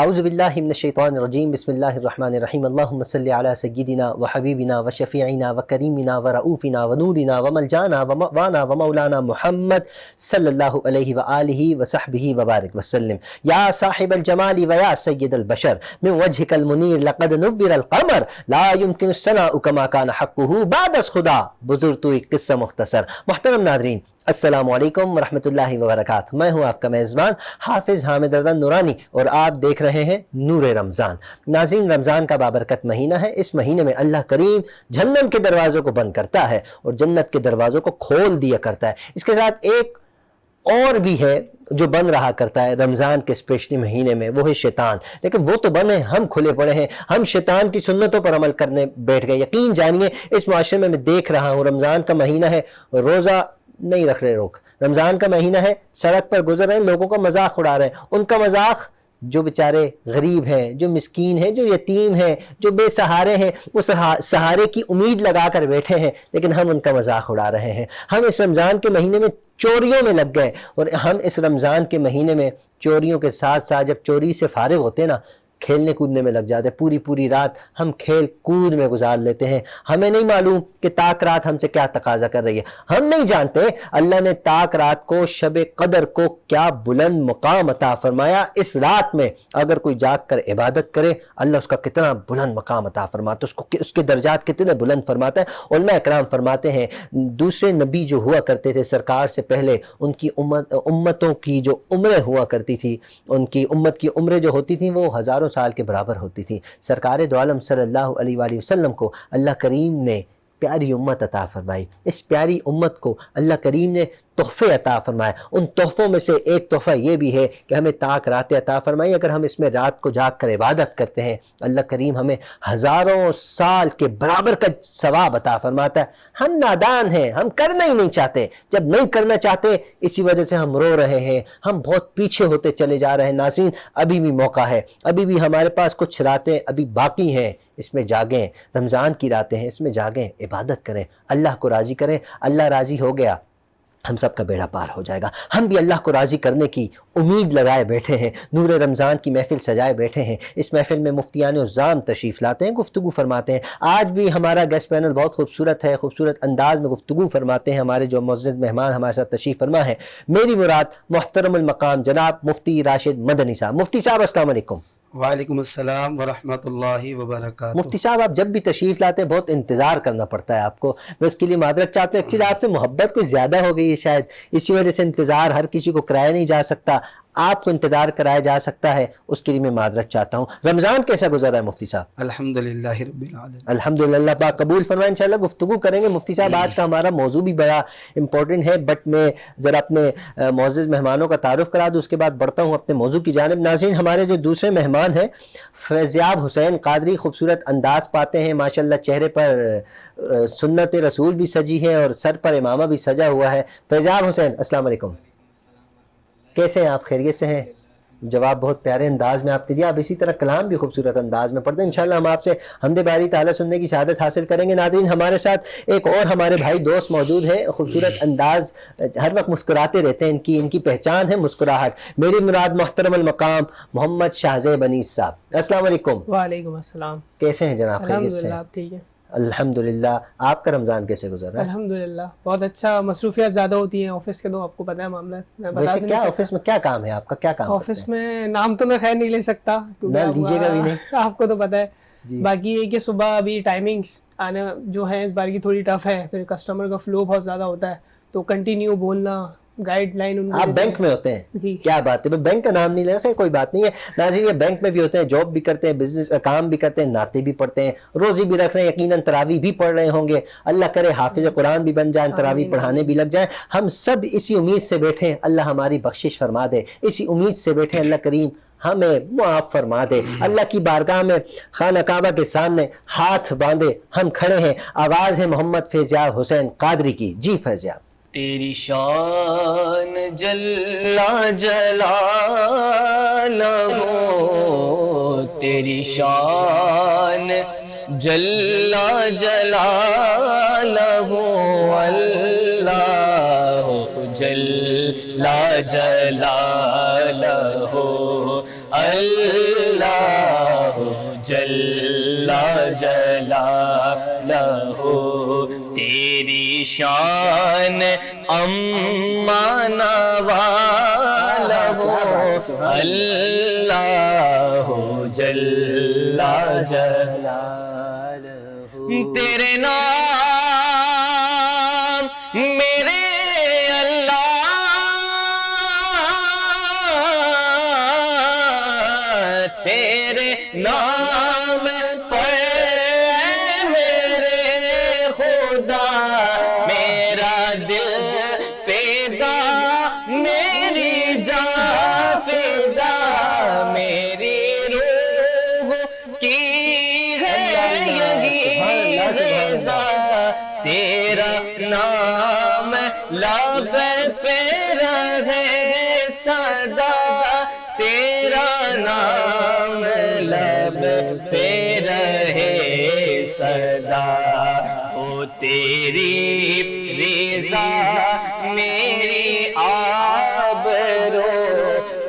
اعوذ باللہ من الشیطان الرجیم بسم اللہ الرحمن الرحیم اللہم صلی علی سیدنا و حبیبنا و شفیعنا و کریمنا و رؤوفنا و نورنا و ملجانا و مأوانا و مولانا محمد صلی اللہ علیہ وآلہ وصحبہ وبارک وسلم. یا صاحب الجمال و یا سید البشر من وجهک المنیر لقد نور القمر لا يمکن الثناء کما کان حقہ بعد از خدا. بزرگ تو ایک قصہ مختصر. محترم ناظرین السلام علیکم ورحمۃ اللہ وبرکاتہ. میں ہوں آپ کا میزبان حافظ حامد رضا نورانی اور آپ دیکھ رہے ہیں نور رمضان. ناظرین رمضان کا بابرکت مہینہ ہے. اس مہینے میں اللہ کریم جہنم کے دروازوں کو بند کرتا ہے اور جنت کے دروازوں کو کھول دیا کرتا ہے. اس کے ساتھ ایک اور بھی ہے جو بند رہا کرتا ہے رمضان کے اسپیشلی مہینے میں، وہ ہے شیطان. لیکن وہ تو بند ہے، ہم کھلے پڑے ہیں، ہم شیطان کی سنتوں پر عمل کرنے بیٹھ گئے. یقین جانیے اس معاشرے میں دیکھ رہا ہوں، رمضان کا مہینہ ہے، روزہ نہیں رکھ رہے لوگ. رمضان کا مہینہ ہے، سڑک پر گزر رہے ہیں، لوگوں کا مذاق اڑا رہے ہیں. ان کا مذاق جو بیچارے غریب ہیں، جو مسکین ہیں، جو یتیم ہیں، جو بے سہارے ہیں، وہ سہارے کی امید لگا کر بیٹھے ہیں، لیکن ہم ان کا مذاق اڑا رہے ہیں. ہم اس رمضان کے مہینے میں چوریوں میں لگ گئے، اور ہم اس رمضان کے مہینے میں چوریوں کے ساتھ ساتھ جب چوری سے فارغ ہوتے ہیں نا، کھیلنے کودنے میں لگ جاتے ہیں. پوری رات ہم کھیل کود میں گزار لیتے ہیں. ہمیں نہیں معلوم کہ تاک رات ہم سے کیا تقاضا کر رہی ہے. ہم نہیں جانتے اللہ نے تاک رات کو، شب قدر کو کیا بلند مقام عطا فرمایا. اس رات میں اگر کوئی جاگ کر عبادت کرے، اللہ اس کا کتنا بلند مقام عطا فرماتا ہے، اس کے درجات کتنے بلند فرماتا ہے. علماء اکرام فرماتے ہیں دوسرے نبی جو ہوا کرتے تھے سرکار سے پہلے، ان کی امتوں کی جو عمریں ہوا کرتی تھی، ان کی امت کی عمریں جو ہوتی تھیں وہ ہزاروں سال کے برابر ہوتی تھی. سرکار دو عالم صلی اللہ علیہ وآلہ وسلم کو اللہ کریم نے پیاری امت عطا فرمائی. اس پیاری امت کو اللہ کریم نے تحفے عطا فرمائے. ان تحفوں میں سے ایک تحفہ یہ بھی ہے کہ ہمیں تاک راتیں عطا فرمائی. اگر ہم اس میں رات کو جاگ کر عبادت کرتے ہیں، اللہ کریم ہمیں ہزاروں سال کے برابر کا ثواب عطا فرماتا ہے. ہم نادان ہیں، ہم کرنا ہی نہیں چاہتے. جب نہیں کرنا چاہتے اسی وجہ سے ہم رو رہے ہیں، ہم بہت پیچھے ہوتے چلے جا رہے ہیں. ناظرین ابھی بھی موقع ہے، ابھی بھی ہمارے پاس کچھ راتیں ابھی باقی ہیں. اس میں جاگیں، رمضان کی راتیں ہیں، اس میں جاگیں، عبادت کریں، اللہ کو راضی کریں. اللہ راضی ہو گیا ہم سب کا بیڑا پار ہو جائے گا. ہم بھی اللہ کو راضی کرنے کی امید لگائے بیٹھے ہیں، نور رمضان کی محفل سجائے بیٹھے ہیں. اس محفل میں مفتیان عظام تشریف لاتے ہیں، گفتگو فرماتے ہیں. آج بھی ہمارا گیسٹ پینل بہت خوبصورت ہے، خوبصورت انداز میں گفتگو فرماتے ہیں. ہمارے جو معزز مہمان ہمارے ساتھ تشریف فرما ہے، میری مراد محترم المقام جناب مفتی راشد مدنی صاحب. مفتی صاحب السلام علیکم. وعلیکم السلام ورحمۃ اللہ وبرکاتہ. مفتی صاحب آپ جب بھی تشریف لاتے ہیں بہت انتظار کرنا پڑتا ہے آپ کو، میں اس کے لیے معذرت چاہتا ہوں. ایکچولی آپ سے محبت کچھ زیادہ ہو گئی ہے شاید، اسی وجہ سے انتظار ہر کسی کو کرایا نہیں جا سکتا، آپ کو انتظار کرایا جا سکتا ہے، اس کے لیے میں معذرت چاہتا ہوں. رمضان کیسا گزر رہا ہے مفتی صاحب؟ الحمدللہ رب العالمین. الحمدللہ. پاک قبول فرمائیں. انشاءاللہ گفتگو کریں گے. مفتی صاحب آج کا ہمارا موضوع بھی بڑا امپورٹنٹ ہے، بٹ میں ذرا اپنے معزز مہمانوں کا تعارف کرا دوں، اس کے بعد بڑھتا ہوں اپنے موضوع کی جانب. ناظرین ہمارے جو دوسرے مہمان ہیں فیضیاب حسین قادری، خوبصورت انداز پاتے ہیں ماشاءاللہ، چہرے پر سنت رسول بھی سجی ہے اور سر پر امامہ بھی سجا ہوا ہے. فیضیاب حسین السلام علیکم. کیسے ہیں آپ؟ خیریت سے ہیں؟ جواب بہت پیارے انداز میں آپ نے دیا. آپ اسی طرح کلام بھی خوبصورت انداز میں پڑھتے ہیں. انشاءاللہ ہم آپ سے حمد باری تعالیٰ سننے کی شہادت حاصل کریں گے. ناظرین ہمارے ساتھ ایک اور ہمارے بھائی دوست موجود ہیں، خوبصورت انداز، ہر وقت مسکراتے رہتے ہیں، ان کی پہچان ہے مسکراہٹ. میری مراد محترم المقام محمد شاہزیب انیس صاحب. السلام علیکم. وعلیکم السلام. کیسے ہیں جناب؟ خیریت سے؟ الحمدللہ آپ ٹھیک ہیں؟ الحمدللہ. آپ کا رمضان کیسے گزر رہا ہے؟ الحمدللہ بہت اچھا. مصروفیات زیادہ ہوتی ہیں آفس کے، تو آپ کو پتہ ہے معاملہ. میں بتا ویسے کیا آفس میں کیا کام ہے آپ کا؟ کیا کام آفس میں نام تو میں خیر نہیں لے سکتا کیونکہ لیجیے گا بھی نہیں، آپ کو تو پتہ ہے. باقی یہ کہ صبح ابھی ٹائمنگز آنا جو ہے اس بار کی تھوڑی ٹف ہے، پھر کسٹمر کا فلو بہت زیادہ ہوتا ہے، تو کنٹینیو بولنا، گائیڈ لائن ان کو. آپ بینک میں ہوتے ہیں؟ جی. کیا بات ہے، بینک کا نام نہیں لے رکھے، کوئی بات نہیں ہے. ناظرین یہ بینک میں بھی ہوتے ہیں، جاب بھی کرتے ہیں، بزنس کام بھی کرتے ہیں، ناطے بھی پڑھتے ہیں، روزی بھی رکھ رہے ہیں، یقیناً تراویح بھی پڑھ رہے ہوں گے. اللہ کرے حافظ قرآن بھی بن جائیں، تراویح پڑھانے بھی لگ جائیں. ہم سب اسی امید سے بیٹھے ہیں اللہ ہماری بخشش فرما دے، اسی امید سے بیٹھے ہیں اللہ کریم ہمیں معاف فرما دے. اللہ کی بارگاہ میں خانہ کعبہ کے سامنے ہاتھ باندھے ہم کھڑے ہیں. آواز ہے محمد فیضیاب حسین قادری کی. جی فیضیاب. تیری شان جلا جلالہ ہو، تیری شان جلا جلالہ ہو اللہ جل جلالہ اللہ جل جلالہ تیری شان امان والا اللہ جل جلالہ تیرے نام میرے اللہ تیرے نام پر میرے خدا میرا دل فدا میری جان فدا میری روح کی ہے یہی رضا تیرا نام لب پہ رہے سدا تیرا نام لب پہ رہے صدا ہو تیری رضا میری آبرو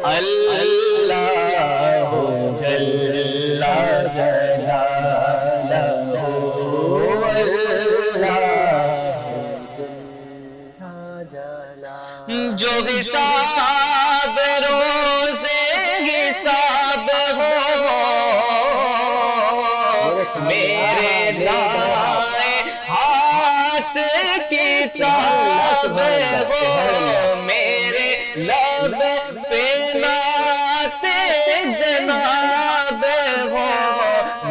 اللہ جل جلالہ جو حساب روزے حساب ہو میرے دائیں ہاتھ کتاب ہو میرے لب پہ نعت جناب ہو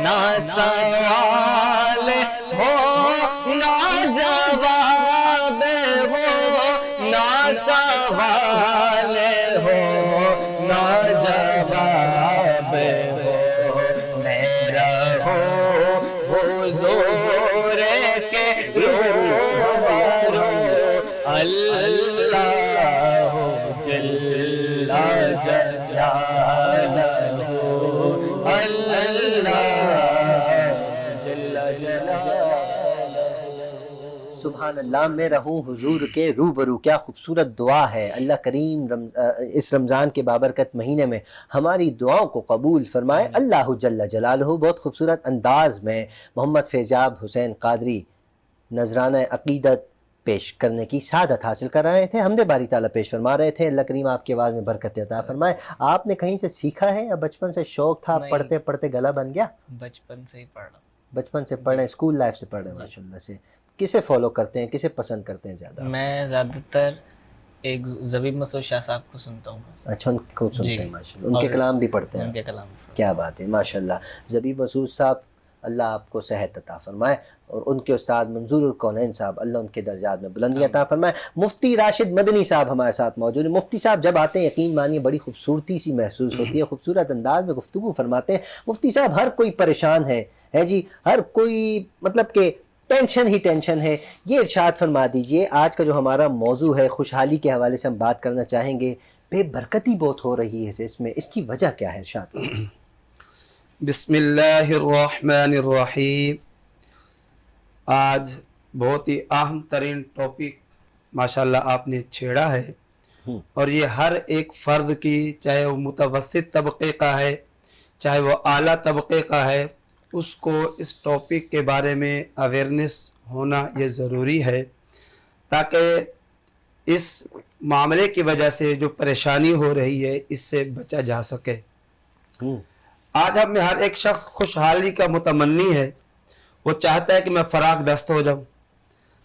نہ سوال ہو نہ جواب ہو نہ سوال ہو نہ جواب ہو میرا ہو حضور کے روبرو اللہ جل جلالہ اللہ جل جلالہ سبحان اللہ، میں رہوں حضور کے روبرو. کیا خوبصورت دعا ہے. اللہ کریم اس رمضان کے بابرکت مہینے میں ہماری دعاؤں کو قبول فرمائے. اللہ جل جلالہ بہت خوبصورت انداز میں محمد فیضاب حسین قادری نذرانہ عقیدت پیش کرنے کی سعادت حاصل کر رہے تھے. حمد باری تعالیٰ پیش فرما رہے تھے. اللہ کریم آپ کی آواز میں برکت عطا فرمائے. آپ نے کہیں سے سیکھا ہے یا بچپن سے شوق تھا، پڑھتے پڑھتے گلا بن گیا؟ بچپن سے ہی پڑھ رہا ہوں. بچپن سے پڑھ رہے ہیں، اسکول لائف سے پڑھ رہے ہیں. ماشاء اللہ سے کسے فالو کرتے ہیں، کسے پسند کرتے ہیں زیادہ؟ میں زیادہ تر ایک زبیب مسعود شاہ صاحب کو سنتا ہوں. اچھا، ان کو سنتے ہیں. ماشاء اللہ، ان کے کلام بھی پڑھتے ہیں. ان کے کلام کیا بات ہے، ماشاء اللہ. زبیب مسعود صاحب اللہ آپ کو صحت عطا فرمائے، اور ان کے استاد منظور الکونین صاحب اللہ ان کے درجات میں بلندی عطا فرمائے. مفتی راشد مدنی صاحب ہمارے ساتھ موجود ہیں. مفتی صاحب جب آتے ہیں یقین مانیے بڑی خوبصورتی سی محسوس ہوتی ہے، خوبصورت انداز میں گفتگو فرماتے ہیں. مفتی صاحب ہر کوئی پریشان ہے جی، ہر کوئی مطلب کہ ٹینشن ہی ٹینشن ہے. یہ ارشاد فرما دیجئے، آج کا جو ہمارا موضوع ہے خوشحالی کے حوالے سے ہم بات کرنا چاہیں گے. بے برکتی بہت ہو رہی ہے اس میں، اس کی وجہ کیا ہے؟ ارشاد. بسم اللہ الرحمن الرحیم. آج بہت ہی اہم ترین ٹاپک ماشاءاللہ آپ نے چھیڑا ہے، اور یہ ہر ایک فرد کی، چاہے وہ متوسط طبقے کا ہے چاہے وہ اعلیٰ طبقے کا ہے، اس کو اس ٹاپک کے بارے میں اویئرنیس ہونا یہ ضروری ہے، تاکہ اس معاملے کی وجہ سے جو پریشانی ہو رہی ہے اس سے بچا جا سکے. آج ہم میں ہر ایک شخص خوشحالی کا متمنی ہے. وہ چاہتا ہے کہ میں فراغ دست ہو جاؤں،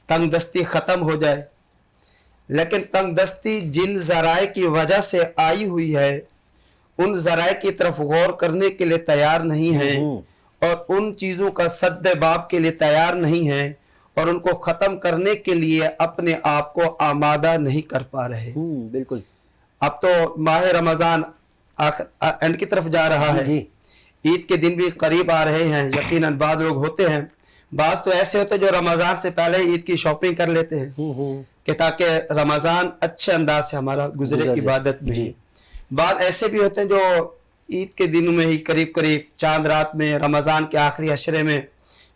تنگ دستی ختم ہو جائے، لیکن تنگ دستی جن ذرائع کی وجہ سے آئی ہوئی ہے ان ذرائع کی طرف غور کرنے کے لیے تیار نہیں ہیں، اور ان چیزوں کا سد باب کے لیے تیار نہیں ہیں، اور ان کو ختم کرنے کے لیے اپنے آپ کو آمادہ نہیں کر پا رہے. بالکل. اب تو ماہ رمضان اینڈ کی طرف جا رہا ہے، عید کے دن بھی قریب آ رہے ہیں. یقیناً بعض لوگ ہوتے ہیں، بعض تو ایسے ہوتے جو رمضان سے پہلے عید کی شاپنگ کر لیتے ہیں کہ تاکہ رمضان اچھے انداز سے ہمارا گزرے عبادت میں. بعض ایسے بھی ہوتے ہیں جو عید کے دنوں میں ہی قریب قریب چاند رات میں رمضان کے آخری عشرے میں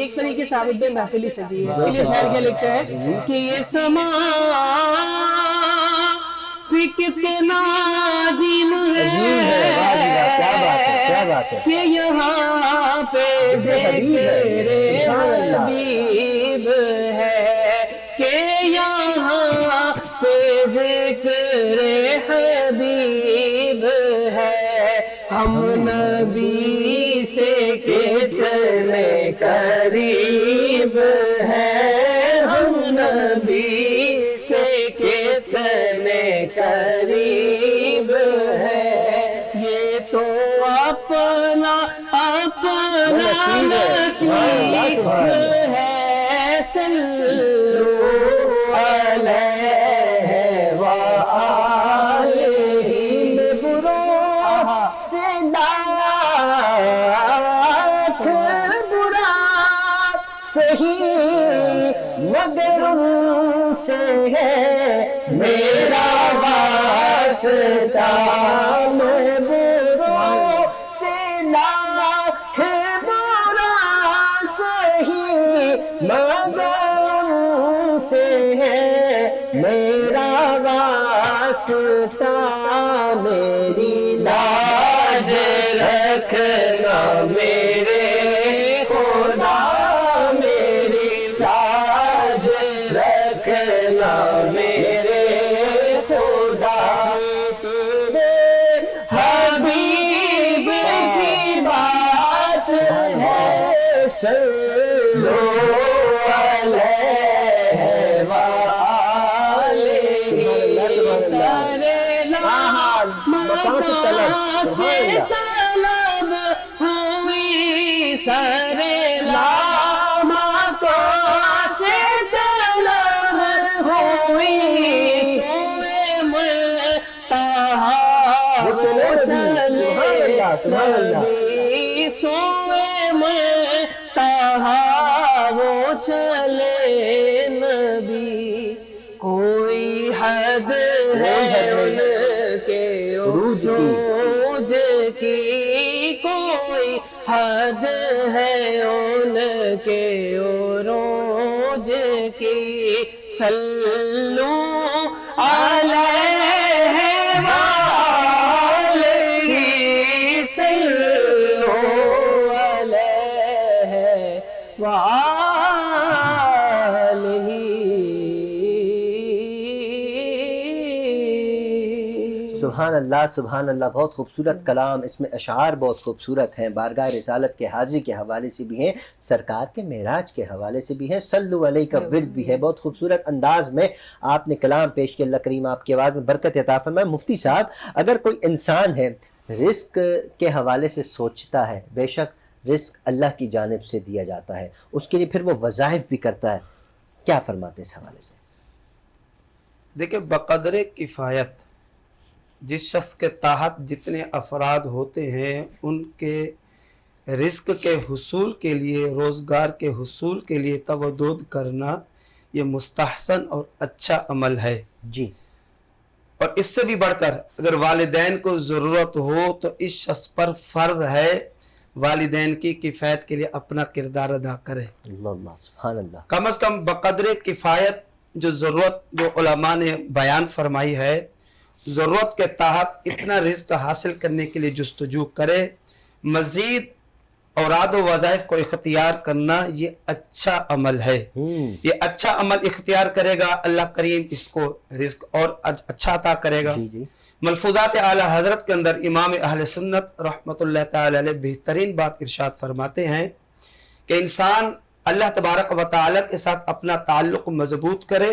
ایک طریقے سے عابد بھائی محفل ہی سجی ہے. اس کے لیے شاعر کیا لکھتے ہیں کہ یہ سما بھی کتنا عظیم ہے کہ یہاں پہ ذکر حبیب ہے، کہ یہاں پہ ذکر حبیب ہے. ہم نبی سے کتنے قریب ہیں، ہم نبی سے کتنے قریب ہیں. یہ تو اپنا نصیب ہے. صلو علیہ وآلہ مگر ان سے ہے میرا واسطہ، میں بروں سے لاکھ برا سہی مگر ان سے ہے میرا واسطہ. میری لاج رکھنا میرے خدا، میری لاج رکھنا میرے خدا. تیرے حبیب کی بات ہے، صلو علیہ وآلہ. سارے مقام سے طلب ہوئی، سارے مقام سے طلب ہوئی. سوئے ملتہا وہ چلے نبی، سوئے ملتہا وہ چلے نبی. کوئی حد ہے ان کے عروج کی، کوئی حد ہے ان کے عروج کی. صلو علیہ وآلہ، صلو علیہ وآلہ. سبحان اللہ سبحان اللہ. بہت خوبصورت کلام، اس میں اشعار بہت خوبصورت ہیں، بارگاہ رسالت کے حاضری کے حوالے سے بھی ہیں، سرکار کے معراج کے حوالے سے بھی ہیں، صلو علیہ کا ورد بھی ہے. بہت خوبصورت انداز میں آپ نے کلام پیش کیا. اللہ کریم آپ کی آواز میں برکت عطا فرمائے. مفتی صاحب، اگر کوئی انسان ہے رزق کے حوالے سے سوچتا ہے، بے شک رزق اللہ کی جانب سے دیا جاتا ہے، اس کے لیے پھر وہ وظائف بھی کرتا ہے، کیا فرماتے ہیں اس حوالے سے؟ دیکھیں، بقدر کفایت جس شخص کے تحت جتنے افراد ہوتے ہیں ان کے رزق کے حصول کے لیے، روزگار کے حصول کے لیے تودد کرنا یہ مستحسن اور اچھا عمل ہے. جی. اور اس سے بھی بڑھ کر اگر والدین کو ضرورت ہو تو اس شخص پر فرض ہے والدین کی کفایت کے لیے اپنا کردار ادا کرے. اللہ سبحان اللہ. کم از کم بقدر کفایت جو ضرورت جو علماء نے بیان فرمائی ہے، ضرورت کے تحت اتنا رزق حاصل کرنے کے لیے جستجو کرے. مزید اوراد و وظائف کو اختیار کرنا یہ اچھا عمل ہے. یہ اچھا عمل اختیار کرے گا، اللہ کریم اس کو رزق اور اچھا عطا کرے گا. ملفوظات اعلیٰ حضرت کے اندر امام اہل سنت رحمۃ اللہ تعالی علیہ بہترین بات ارشاد فرماتے ہیں کہ انسان اللہ تبارک و تعالی کے ساتھ اپنا تعلق مضبوط کرے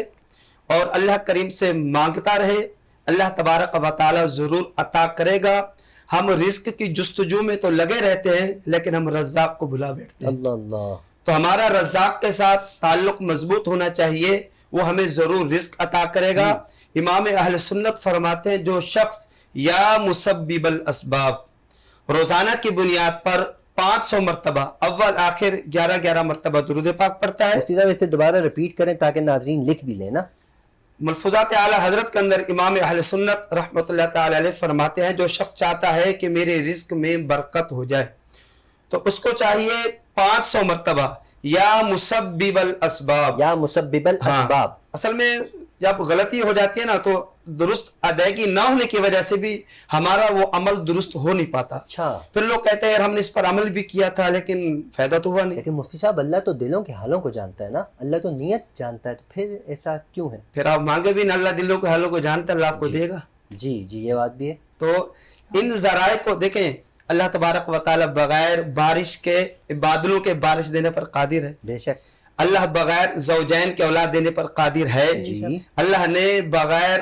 اور اللہ کریم سے مانگتا رہے، اللہ تبارک و تعالی ضرور عطا کرے گا. ہم رزق کی جستجو میں تو لگے رہتے ہیں لیکن ہم رزاق کو بھلا بیٹھتے ہیں. اللہ. تو ہمارا رزاق کے ساتھ تعلق مضبوط ہونا چاہیے، وہ ہمیں ضرور رزق عطا کرے گا. امام اہل سنت فرماتے ہیں جو شخص یا مسبب الاسباب روزانہ کی بنیاد پر 500 مرتبہ اول آخر 11 مرتبہ درود پاک پڑھتا ہے. مفتی صاحب اسے دوبارہ ریپیٹ کریں تاکہ ناظرین لکھ بھی لیں نا. ملفوظات اعلیٰ حضرت کے اندر امام اہل سنت رحمۃ اللہ تعالی علیہ فرماتے ہیں جو شخص چاہتا ہے کہ میرے رزق میں برکت ہو جائے تو اس کو چاہیے 500 مرتبہ یا مسبب الاسباب. یا مسبب الاسباب. اصل میں جب غلطی ہو جاتی ہے نا تو درست ادائیگی نہ ہونے کی وجہ سے بھی ہمارا وہ عمل درست ہو نہیں پاتا. اچھا. پھر لوگ کہتے ہیں یار ہم نے اس پر عمل بھی کیا تھا لیکن فائدہ تو ہوا نہیں. لیکن مفتی صاحب اللہ تو دلوں کے حالوں کو جانتا ہے نا, اللہ تو نیت جانتا ہے, تو پھر ایسا کیوں ہے؟ پھر آپ مانگے بھی نا, اللہ دلوں کے حالوں کو جانتا ہے, اللہ آپ کو دے گا. جی جی یہ بات بھی ہے. تو ان ذرائع کو دیکھیں, اللہ تبارک و تعالی بغیر بارش کے بادلوں کے بارش دینے پر قادر ہے. بے شک. اللہ بغیر زوجین کے اولاد دینے پر قادر ہے. جی. اللہ نے بغیر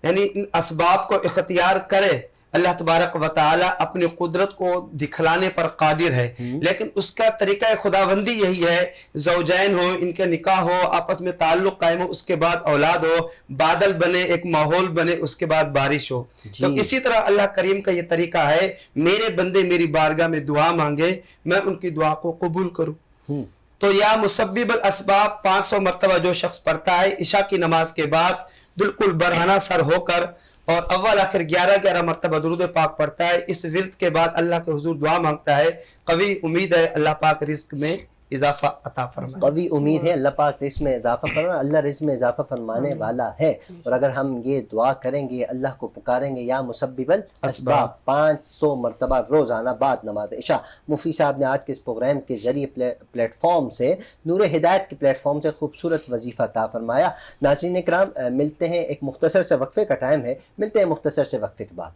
یعنی ان اسباب کو اختیار کرے, اللہ تبارک و تعالی اپنی قدرت کو دکھلانے پر قادر ہے. لیکن اس کا طریقہ خداوندی یہی ہے, زوجین ہو, ان کے نکاح ہو, آپس میں تعلق قائم ہو, اس کے بعد اولاد ہو, بادل بنے, ایک ماحول بنے, اس کے بعد بارش ہو. تو اسی طرح اللہ کریم کا یہ طریقہ ہے, میرے بندے میری بارگاہ میں دعا مانگے, میں ان کی دعا کو قبول کروں. تو یا مسبب الاسباب 500 مرتبہ جو شخص پڑھتا ہے عشاء کی نماز کے بعد بالکل برہنہ سر ہو کر, اور اول آخر 11 مرتبہ درود پاک پڑھتا ہے, اس ورد کے بعد اللہ کے حضور دعا مانگتا ہے, قوی امید ہے اللہ پاک رزق میں اضافہ عطا فرمائے. قوی امید ہے اللہ پاک رزق میں اضافہ فرمائے. اللہ رزق میں اضافہ فرمانے والا ہے. اور اگر ہم یہ دعا کریں گے, اللہ کو پکاریں گے یا مسبب الاسباب 500 مرتبہ روزانہ بعد نماز عشاء. مفتی صاحب نے آج کے اس پروگرام کے ذریعے پلیٹ فارم سے, نور ہدایت کے پلیٹ فارم سے خوبصورت وظیفہ عطا فرمایا. ناظرین کرام, ملتے ہیں, ایک مختصر سے وقفے کا ٹائم ہے, ملتے ہیں مختصر سے وقفے کے بعد.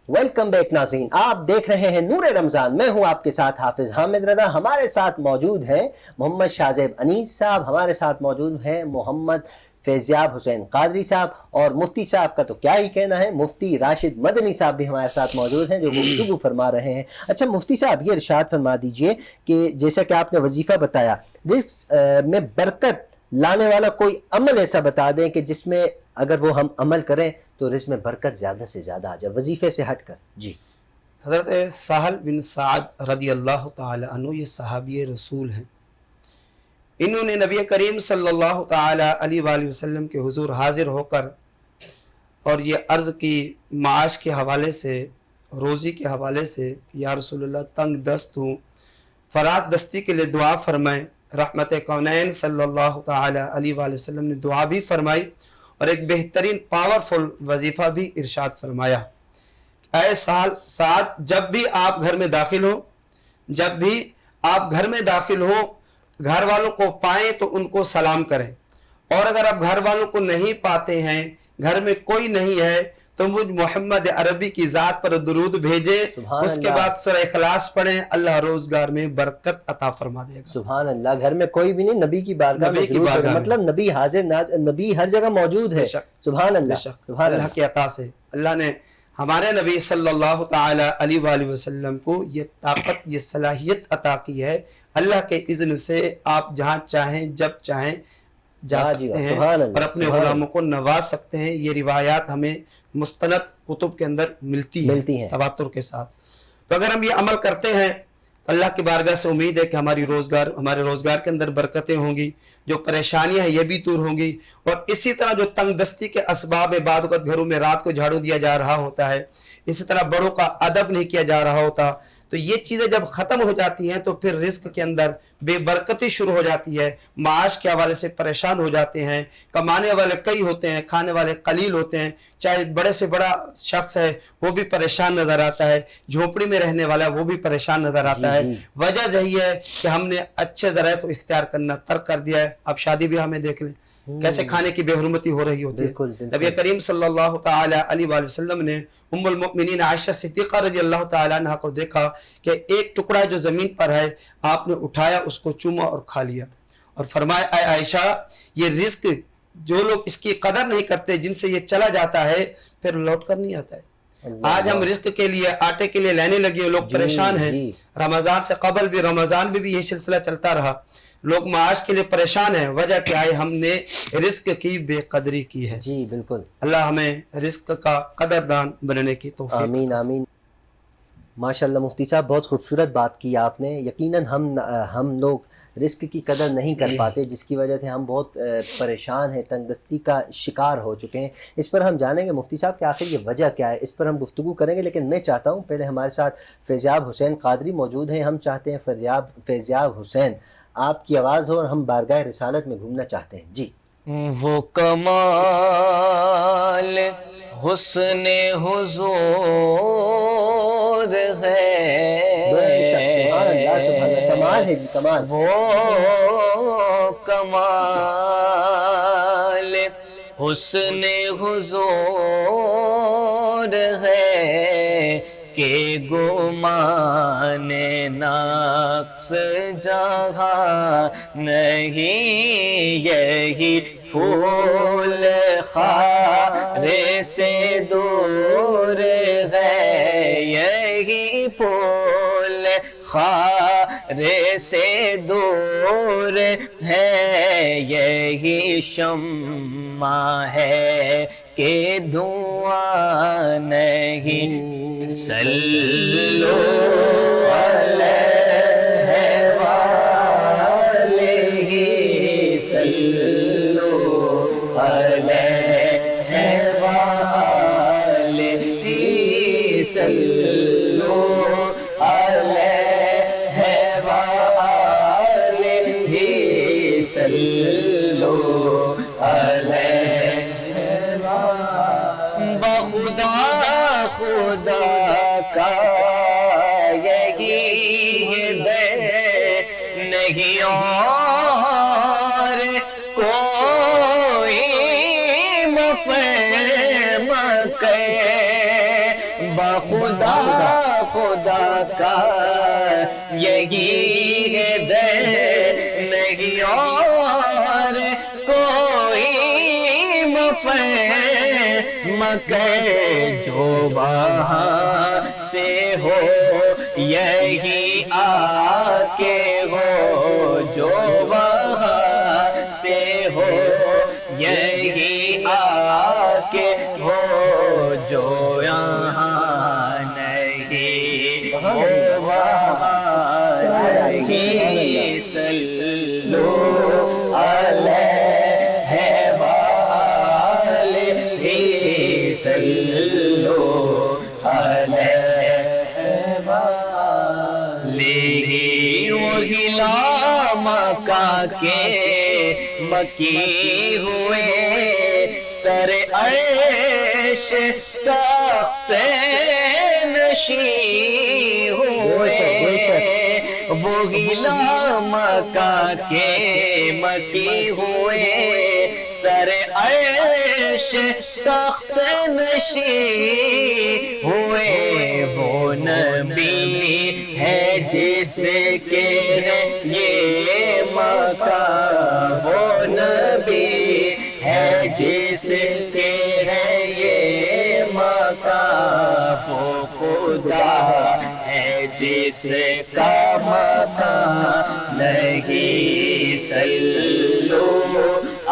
ویلکم بیک ناظرین, آپ دیکھ رہے ہیں نور رمضان. میں ہوں آپ کے ساتھ حافظ حامد رضا. ہمارے ساتھ موجود ہیں محمد شاذیب انیس صاحب, ہمارے ساتھ موجود ہیں محمد فیضیاب حسین قادری صاحب, اور مفتی صاحب کا تو کیا ہی کہنا ہے, مفتی راشد مدنی صاحب بھی ہمارے ساتھ موجود ہیں جو گفتگو فرما رہے ہیں. اچھا مفتی صاحب, یہ ارشاد فرما دیجئے کہ جیسا کہ آپ نے وظیفہ بتایا, رزق میں برکت لانے والا کوئی عمل ایسا بتا دیں کہ جس میں اگر وہ ہم عمل کریں تو رزق میں برکت زیادہ سے زیادہ آ جائے, وظیفے سے ہٹ کر. جی. حضرت سہل بن سعد رضی اللہ تعالی عنہ یہ صحابی رسول ہیں. انہوں نے نبی کریم صلی اللہ تعالی علیہ وآلہ وسلم کے حضور حاضر ہو کر اور یہ عرض کی معاش کے حوالے سے, روزی کے حوالے سے, یا رسول اللہ تنگ دست ہوں, فراغ دستی کے لیے دعا فرمائیں. رحمت کونین صلی اللہ تعالی علیہ وآلہ وسلم نے دعا بھی فرمائی اور ایک بہترین پاورفل وظیفہ بھی ارشاد فرمایا. اے سعد, جب بھی آپ گھر میں داخل ہو, جب بھی آپ گھر میں داخل ہو, گھر والوں کو پائیں تو ان کو سلام کریں, اور اگر آپ گھر والوں کو نہیں پاتے ہیں, گھر میں کوئی نہیں ہے, تو مجھ محمد عربی کی ذات پر درود بھیجے, اس کے بعد سورہ اخلاص پڑھیں, اللہ روزگار میں برکت عطا فرما دے گا. سبحان اللہ. گھر میں کوئی بھی نہیں, نبی کی بارگاہ میں درود پڑھیں, مطلب نبی حاضر, نبی ہر جگہ موجود ہے. سبحان اللہ. اللہ کی عطا سے اللہ نے ہمارے نبی صلی اللہ تعالی علیہ وآلہ وسلم کو یہ طاقت, یہ صلاحیت عطا کی ہے. اللہ کے اذن سے آپ جہاں چاہیں جب چاہیں جا سکتے ہیں اور اپنے غلاموں کو نواز سکتے ہیں. یہ روایات ہمیں مستند کتب کے اندر ملتی ہیں تواتر کے ساتھ. تو اگر ہم یہ عمل کرتے ہیں, اللہ کی بارگاہ سے امید ہے کہ ہمارے روزگار کے اندر برکتیں ہوں گی, جو پریشانیاں ہیں یہ بھی دور ہوں گی. اور اسی طرح جو تنگ دستی کے اسباب ہے, بعد وقت گھروں میں رات کو جھاڑو دیا جا رہا ہوتا ہے, اسی طرح بڑوں کا ادب نہیں کیا جا رہا ہوتا, تو یہ چیزیں جب ختم ہو جاتی ہیں تو پھر رزق کے اندر بے برکتی شروع ہو جاتی ہے. معاش کے حوالے سے پریشان ہو جاتے ہیں, کمانے والے کئی ہوتے ہیں, کھانے والے قلیل ہوتے ہیں, چاہے بڑے سے بڑا شخص ہے وہ بھی پریشان نظر آتا ہے, جھونپڑی میں رہنے والا وہ بھی پریشان نظر آتا ہے. وجہ یہی ہے کہ ہم نے اچھے ذرائع کو اختیار کرنا ترک کر دیا ہے. اب شادی بھی ہمیں دیکھ لیں کیسے کھانے کی بے حرمتی ہو رہی ہوتی ہے. نبی کریم صلی اللہ تعالی علیہ وآلہ وسلم نے ام المؤمنین عائشہ صدیقہ رضی اللہ تعالی عنہ کو دیکھا کہ ایک ٹکڑا جو زمین پر ہے آپ نے اٹھایا, اس کو چوما اور کھا لیا, اور فرمایا اے عائشہ, یہ رزق جو لوگ اس کی قدر نہیں کرتے, جن سے یہ چلا جاتا ہے پھر لوٹ کر نہیں آتا ہے. آج ہم رزق کے لیے, آٹے کے لیے لینے لگے, لوگ پریشان ہیں. رمضان سے قبل بھی, رمضان بھی یہ سلسلہ چلتا رہا, لوگ معاش کے لیے پریشان ہیں. وجہ کیا ہے؟ ہم نے رزق کی بے قدری کی ہے. جی بالکل. اللہ ہمیں رزق کا قدردان بننے کی توفیق. آمین آمین. ماشاءاللہ مفتی صاحب بہت خوبصورت بات کی آپ نے. یقیناً ہم لوگ رزق کی قدر نہیں کر پاتے، جس کی وجہ سے ہم بہت پریشان ہیں، تنگ دستی کا شکار ہو چکے ہیں. اس پر ہم جانیں گے مفتی صاحب کہ آخر یہ وجہ کیا ہے، اس پر ہم گفتگو کریں گے. لیکن میں چاہتا ہوں پہلے ہمارے ساتھ فیضیاب حسین قادری موجود ہیں. ہم چاہتے ہیں فیضیاب حسین آپ کی آواز ہو اور ہم بارگاہ رسالت میں گھومنا چاہتے ہیں. جی. وہ کمال حسن حضور ہے، کمال ہے جی، کمال. وہ کمال حسن حضور ہے کہ گمان نقص جہاں نہیں، یہی پھول خار سے دور ہے، یہی پھول خار سے دور ہے، یہی شمع ہے کہ دھواں نہیں. صلو علیہ وآلہ، صلو علیہ وآلہ، صلو علیہ وآلہ، صلو علیہ وآلہ. بخدا خدا کا یہی در نہیں اور کوئی مفہوم کرے، بخدا خدا کا یہی در نہیں اور کوئی مفہوم کرے، جو وہاں سے ہو یہی آ کے ہو، جو وہاں سے ہو یہی آ کے ہو، جو یہاں نہیں وہ وہاں نہیں. صلو علیہ وآلہ، صلو علیہ وآلہ. وہی لامکہ کے مکی ہوئے، سر عرش تخت نشین ہوئے، وہی لامکہ کے مکی ہوئے، سر عرش تخت نشین ہوئے. وہ نبی ہے جس کے یہ مقام، وہ نبی ہے جس کے یہ مقام، وہ خدا ہے جس کا مقام نہیں. صلو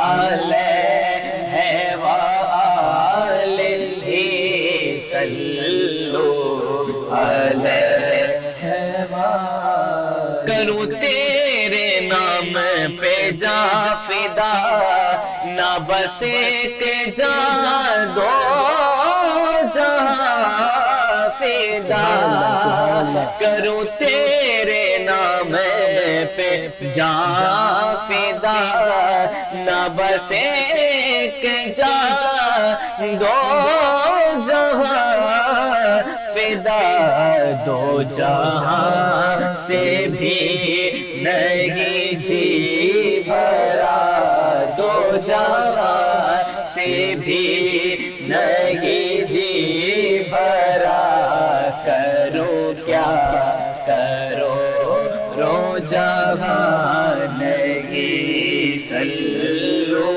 علیہ وآلہ، صلو علیہ وآلہ. کروں تیرے نام پہ جا فدا، نہ بس ایک جان دو جہاں فدا. کروں تیرے نام پہ جا فدا، نہ بس ایک جان دو جہاں فدا. دو جہاں سے بھی نہیں جی بھرا، دو جہاں سے بھی نہیں جی بھرا. کرو کیا کرو رو جہاں نہیں. صلو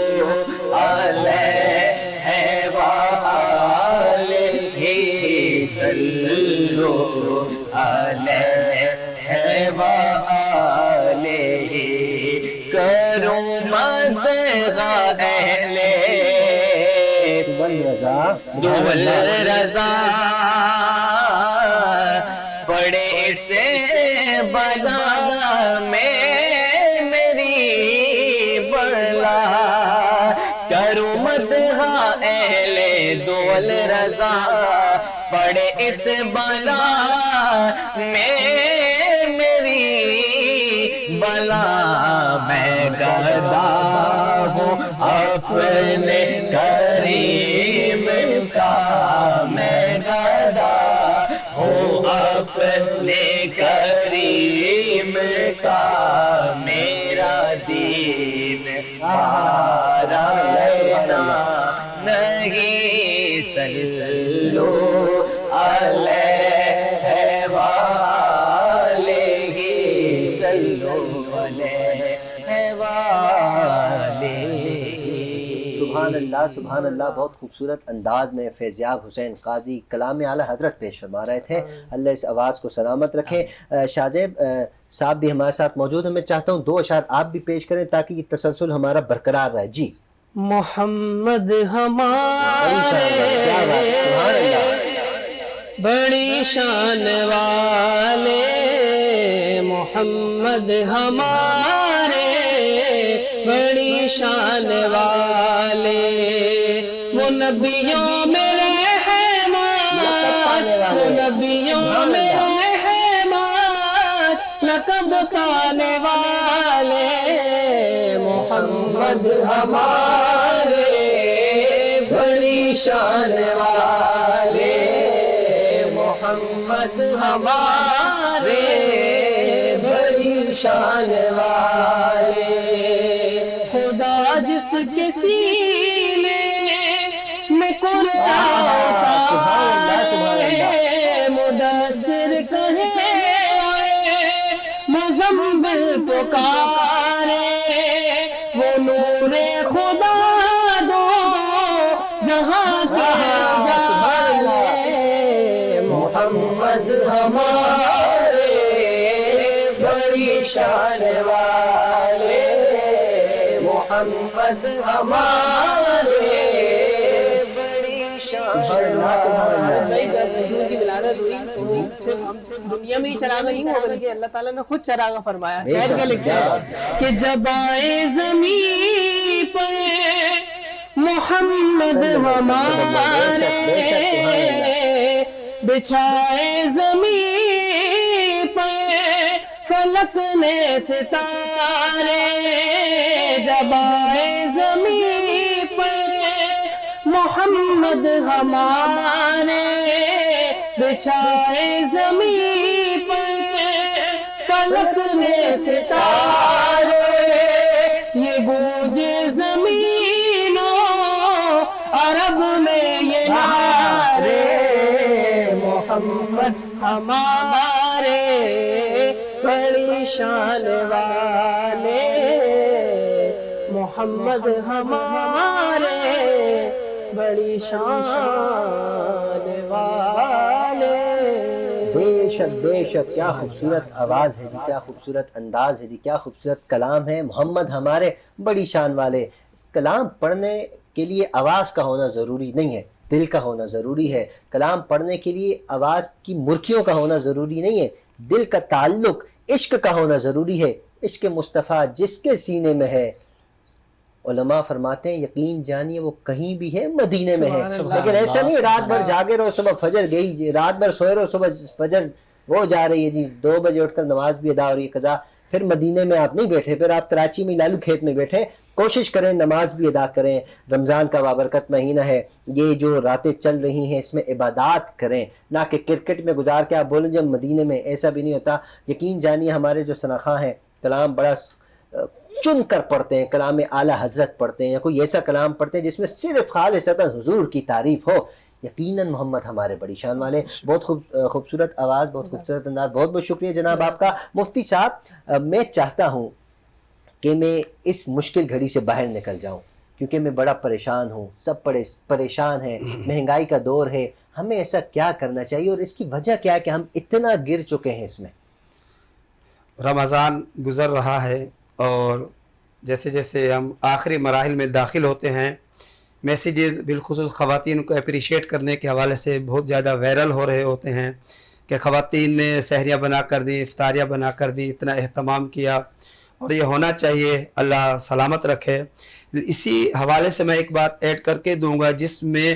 علیہ وآلہ، صلو علیہ وآلہ. کروں مدح اہل دول رضا، پڑے اسے بلا میں رضا پڑے اس بلا میں میری بلا میں گدا ہوں اپنے کریم کا میں گدا ہوں اپنے کریم کا میرا دین پارا لینا نہیں سلسلو علیہ وآلہ سلسلو علیہ وآلہ. سبحان اللہ سبحان اللہ. بہت خوبصورت انداز میں فیضیاب حسین قاضی کلام اعلیٰ حضرت پیش فرما رہے تھے. اللہ اس آواز کو سلامت رکھے. شاہزیب صاحب بھی ہمارے ساتھ موجود ہیں. میں چاہتا ہوں 2 اشعار آپ بھی پیش کریں تاکہ یہ تسلسل ہمارا برقرار رہے. جی. محمد بڑی ہمارے بڑی شان والے محمد ہمارے بڑی شان والے وہ نبیوں میں رحمت وہ نبیوں میں رحمت لقب پانے والے محمد ہمارے بڑی شان والے محمد ہمارے بڑی شان والے خدا جس کے سینے میں قرآن مدثر کہے مزمل پکارے وہ نور خدا دو جہاں کے جالے محمد ہمارے بڑی شان والے محمد ہمارے بڑی شان والے. حضور کی ولادت ہوئی تو صرف ہم صرف دنیا میں ہی چراغ نہیں ہوا بلکہ اللہ تعالیٰ نے خود چراغ فرمایا. شاعر کیا لکھتے ہیں کہ جب آئے زمین پر محمد ہمارے بچھائے زمین پر فلک نے ستارے جب آئے زمین پر محمد ہمارے بچھائے زمین پر فلک نے ستارے یہ گونجے زمینوں عرب میں یہ نعرے محمد ہمارے بڑی شان والے محمد ہمارے بڑی شان والے. بے شک کیا خوبصورت آواز ہے جی, کیا خوبصورت انداز ہے جی, کیا خوبصورت کلام ہے. محمد ہمارے بڑی شان والے. کلام پڑھنے کے لیے آواز کا ہونا ضروری نہیں ہے, دل کا ہونا ضروری ہے. کلام پڑھنے کے لیے آواز کی مرکیوں کا ہونا ضروری نہیں ہے, دل کا تعلق عشق کا ہونا ضروری ہے. عشق مصطفیٰ جس کے سینے میں ہے, علماء فرماتے ہیں یقین جانیے وہ کہیں بھی ہے مدینے میں ہے. لیکن ایسا نہیں رات بھر جاگے رہو صبح فجر گئی, رات بھر سوئے رہو صبح فجر وہ جا رہی ہے جی, 2 بجے اٹھ کر نماز بھی ادا ہو رہی ہے قضا, پھر مدینے میں آپ نہیں بیٹھے, پھر آپ کراچی میں لالو کھیت میں بیٹھے. کوشش کریں نماز بھی ادا کریں. رمضان کا بابرکت مہینہ ہے, یہ جو راتیں چل رہی ہیں اس میں عبادات کریں, نہ کہ کرکٹ میں گزار کے آپ بولیں جب مدینے میں. ایسا بھی نہیں ہوتا. یقین جانیے ہمارے جو سنخواں ہیں کلام بڑا چن کر پڑھتے ہیں, کلام اعلیٰ حضرت پڑھتے ہیں یا کوئی ایسا کلام پڑھتے ہیں جس میں صرف خالصتاً حضور کی تعریف ہو. یقیناً محمد ہمارے بڑی شان والے. بہت خوبصورت آواز, بہت خوبصورت انداز. بہت بہت شکریہ جناب آپ کا. مفتی صاحب میں چاہتا ہوں کہ میں اس مشکل گھڑی سے باہر نکل جاؤں کیونکہ میں بڑا پریشان ہوں, سب پریشان ہیں, مہنگائی کا دور ہے. ہمیں ایسا کیا کرنا چاہیے اور اس کی وجہ کیا ہے کہ ہم اتنا گر چکے ہیں اس میں؟ رمضان گزر رہا ہے اور جیسے جیسے ہم آخری مراحل میں داخل ہوتے ہیں, میسیجز بالخصوص خواتین کو اپریشیٹ کرنے کے حوالے سے بہت زیادہ وائرل ہو رہے ہوتے ہیں کہ خواتین نے سحریاں بنا کر دی, افطاریاں بنا کر دی, اتنا اہتمام کیا اور یہ ہونا چاہیے. اللہ سلامت رکھے. اسی حوالے سے میں ایک بات ایڈ کر کے دوں گا جس میں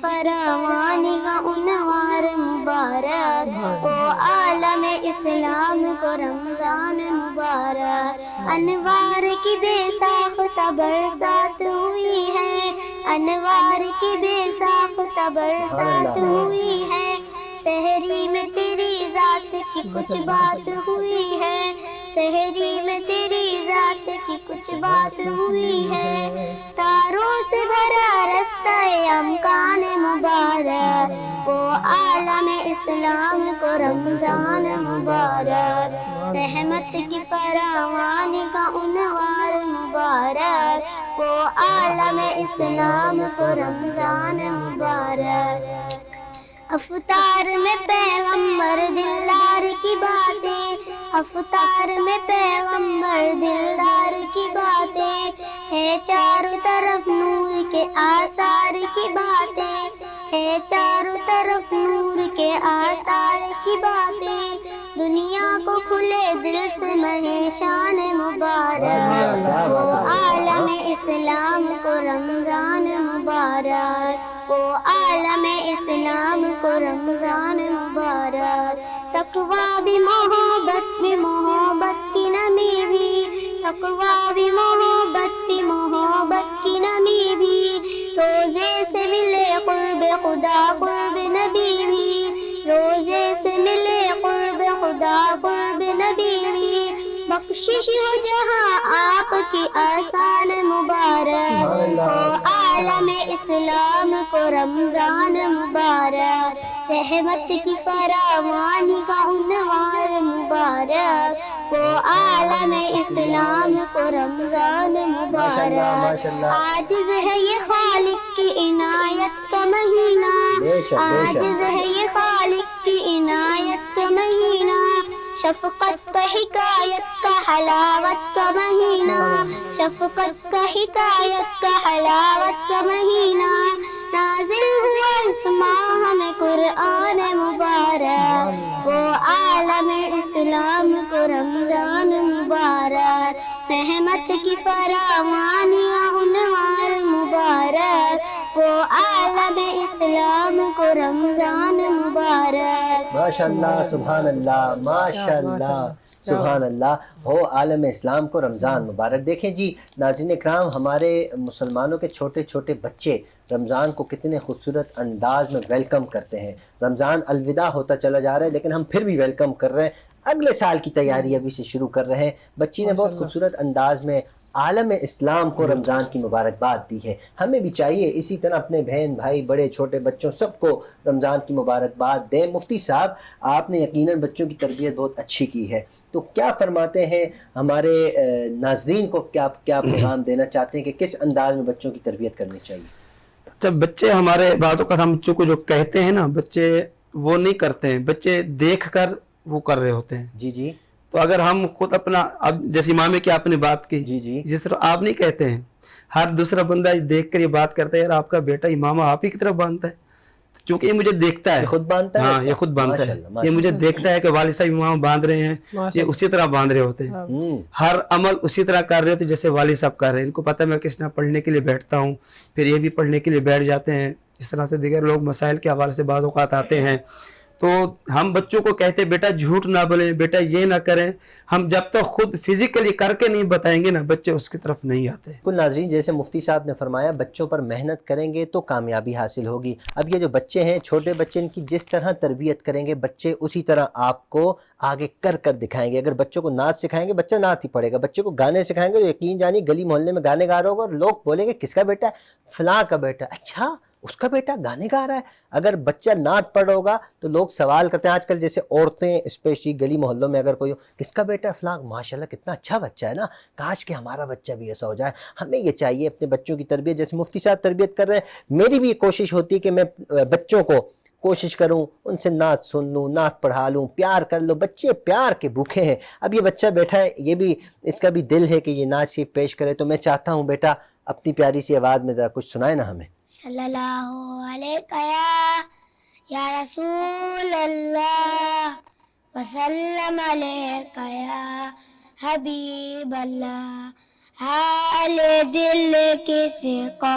فراوانی کا انوار مبارک، او عالم اسلام کو رمضان مبارک۔ انوار کی بے ساختہ برسات ہوئی ہے، انوار کی بے ساختہ برسات ہوئی ہے، سحری میں تیری ذات کی کچھ بات ہوئی ہے، سحری میں تیری ذات کی کچھ بات ہوئی ہے، تاروں سے بھرا رستہ امکان مبارک، وہ عالم اسلام کو رمضان مبارک، رحمت کی فراوانی کا انوار مبارک، وہ عالم اسلام کو رمضان مبارک۔ افطار میں پیغمبر دلدار کی باتیں، افطار میں پیغمبر دلدار کی باتیں، ہے چاروں طرف نور کے آثار کی باتیں، ہے چاروں طرف نور کے آثار کی باتیں، دنیا کو کھلے دل سے مہے شان مبارک، وہ عالم اسلام کو رمضان مبارک، وہ عالم اسلام کو رمضان مبارک۔ تقویٰ بھی محبت بھی محبت کی نمی بھی، تقویٰ بھی محبت بھی محبت کی نمی بھی، روزے سے ملے قرب خدا قرب نبی بھی، روزے سے ملے قرب خدا قرب نبی بھی، بخشش ہو جہاں آپ کی آسان مبارک، او عالم اسلام کو رمضان مبارک، رحمت کی فراوانی کا عنوان مبارک، وہ عالم اسلام کو رمضان مبارک۔ عاجز ہے یہ خالق کی عنایت کا مہینہ، عاجز ہے یہ خالق کی عنایت کا مہینہ، شفقت کا حکایت کا حلاوت کا مہینہ، شفقت کا حکایت کا حلاوت کا مہینہ، نازل ہوا اس ماہ میں قرآن مبارک، وہ عالم اسلام کو رمضان مبارک، رحمت کی فراوانی عنوان مبارک، وہ عالم اسلام کو رمضان مبارک۔ ماشاءاللہ سبحان اللہ، ماشاءاللہ سبحان اللہ، ہو عالم اسلام کو رمضان مبارک۔ دیکھیں جی ناظرین اکرام، ہمارے مسلمانوں کے چھوٹے چھوٹے بچے رمضان کو کتنے خوبصورت انداز میں ویلکم کرتے ہیں۔ رمضان الوداع ہوتا چلا جا رہا ہے لیکن ہم پھر بھی ویلکم کر رہے ہیں، اگلے سال کی تیاری ابھی سے شروع کر رہے ہیں۔ بچی نے بہت خوبصورت انداز میں عالم اسلام کو رمضان کی مبارکباد دی ہے۔ ہمیں بھی چاہیے اسی طرح اپنے بہن بھائی بڑے چھوٹے بچوں سب کو رمضان کی مبارکباد دیں۔ مفتی صاحب آپ نے یقیناً بچوں کی تربیت بہت اچھی کی ہے، تو کیا فرماتے ہیں ہمارے ناظرین کو، کیا پیغام دینا چاہتے ہیں کہ کس انداز میں بچوں کی تربیت کرنی چاہیے؟ جب بچے ہمارے بعض اوقات ہم بچوں کو جو کہتے ہیں نا، بچے وہ نہیں کرتے ہیں، بچے دیکھ کر وہ کر رہے ہوتے ہیں۔ جی جی، تو اگر ہم خود اپنا، اب جیسے امام کی آپ نے بات کی، جی جی، جس طرح آپ نہیں کہتے ہیں، ہر دوسرا بندہ دیکھ کر یہ بات کرتا ہے، یار آپ کا بیٹا امام آپ ہی کی طرف باندھتا ہے، چونکہ یہ مجھے دیکھتا ہے، خود باندھتا ہے، ہاں یہ خود باندھتا ہے، یہ مجھے دیکھتا ہے کہ والد صاحب امام باندھ رہے ہیں، یہ اسی طرح باندھ رہے ہوتے ہیں، ہر عمل اسی طرح کر رہے ہوتے جیسے والد صاحب کر رہے ہیں۔ ان کو پتہ ہے میں کس طرح پڑھنے کے لیے بیٹھتا ہوں، پھر یہ بھی پڑھنے کے لیے بیٹھ جاتے ہیں، اس طرح سے دیگر لوگ مسائل کے حوالے سے بعض اوقات آتے ہیں، تو ہم بچوں کو کہتے ہیں بیٹا جھوٹ نہ بولیں، بیٹا یہ نہ کریں، ہم جب تک خود فزیکلی کر کے نہیں بتائیں گے نا، بچے اس کی طرف نہیں آتے۔ کل ناظرین جیسے مفتی صاحب نے فرمایا بچوں پر محنت کریں گے تو کامیابی حاصل ہوگی۔ اب یہ جو بچے ہیں چھوٹے بچے، ان کی جس طرح تربیت کریں گے بچے اسی طرح آپ کو آگے کر کر دکھائیں گے۔ اگر بچوں کو نعت سکھائیں گے بچہ نعت ہی پڑھے گا، بچے کو گانے سکھائیں گے تو یقین جانی گلی محلے میں گانے گا رہا ہوگا اور لوگ بولیں گے کس کا بیٹا ہے؟ فلاں کا بیٹا۔ اچھا اس کا بیٹا گانے گا رہا ہے۔ اگر بچہ نعت پڑھ ہوگا تو لوگ سوال کرتے ہیں، آج کل جیسے عورتیں اسپیشلی گلی محلوں میں اگر کوئی ہو، کس کا بیٹا ہے؟ فلاں۔ ماشاءاللہ کتنا اچھا بچہ ہے نا، کاش کہ ہمارا بچہ بھی ایسا ہو جائے۔ ہمیں یہ چاہیے اپنے بچوں کی تربیت جیسے مفتی صاحب تربیت کر رہے ہیں، میری بھی یہ کوشش ہوتی ہے کہ میں بچوں کو کوشش کروں ان سے نعت سن لوں، نعت پڑھا لوں، پیار کر لوں۔ بچے پیار کے بھوکے ہیں۔ اب یہ بچہ بیٹھا ہے، یہ بھی اس کا بھی دل ہے کہ یہ نعت شریف پیش کرے، تو میں چاہتا ہوں بیٹا اپنی پیاری سی آواز میں ذرا کچھ سنائے نا ہمیں۔ صلی اللہ علیہ یا رسول اللہ وسلم علیہ یا حبیب اللہ، حال دل کس کو